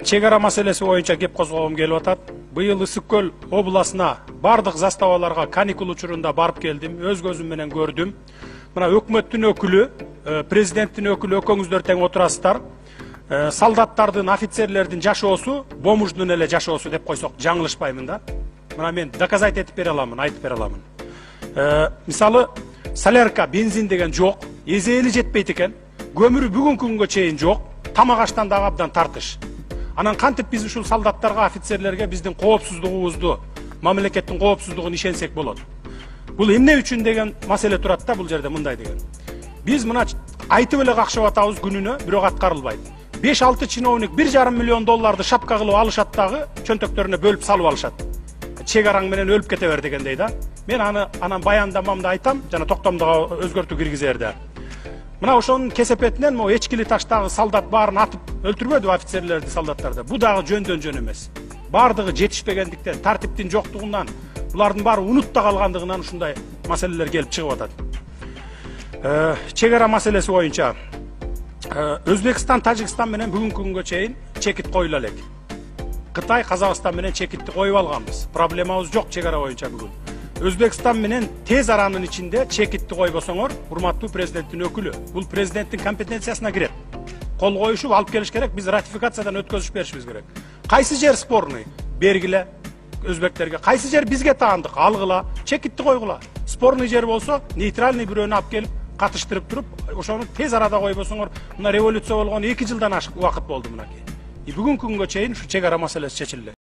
Чегара маселеси боюнча кеп козгогум келип атат. Быйыл Ысык Көл обласына бардык заставаларга каникул учурунда барып келдим. Өз көзүм менен көрдүм. Мына өкмөттүн өкүлү, президенттин өкүлү экөөңүздөр тең отурасыздар. Солдаттардын, офицерлердин жашоосу бомуждун эле жашоосу деп койсок жаңылышпаймын да. Мына мен доказать этип бере аламын, айтып бере аламын. Мисалы, солярка, бензин деген жок, эзели жетпейт экен. Көмүрү бүгүнкү күнгө чейин жок. Тамак аштан дагы абдан тартыш. Анан кантип биз ушул солдаттарга, офицерлерге биздин коопсуздугубузду, мамлекеттин коопсуздугун ишенсек болот. Бул эмне үчүн деген маселе турат да бул жерде мындай деген. Биз мына айтып эле какшап атабыз күнүнө, бирок аткарылбайт. 5-6 чиновник $1,5 миллион шапка кылып алышат дагы чөнтөктөрүнө бөлүп салып алышат. Чегараң менен өлүп кете бер дегендей да. Мен анан баяндамамды айтам, жана токтомдого өзгөртүү киргизерде. Мына ошонун кесепетинен могу эчкили таштагы солдат баарын атып өлтүрбөдү офицерлерди, солдаттарды. Бу дагы жөндөн жөн эмес. Бардыгы жетишпегендиктен, тартиптин жоктугунан, булардын баары унутта калгандыгынан ушундай маселелер келип чыгып атат. Чегара маселеси боюнча Өзбекстан, Тажикстан менен бүгүнкү күнгө чейин чекит коюла элек. Кытай, Казакстан менен чекитти коюп алганбыз. Проблемабыз жок чегара боюнча бүгүн. Өзбекстан менен тез аранын ичинде чекитти койбосоңор, урматтуу президенттин өкүлү, бул президенттин компетенциясына кирет. Кол коюшуп алып келиш керек, биз ратификациядан өткөзүп беришибиз керек. Кайсы жер спорный? Бергиле өзбектерге. Кайсы жер бизге таандык? Алгыла, чекитти койгула. Спорный жер болсо, нейтральный бирөөнү алып келип катыштырып туруп, ошону тез арада койбосоңор, мына революция болгон 2 жылдан ашык убакыт болду мынакей. Бүгүнкү күнгө чейин ушу чегара маселеси чечилди.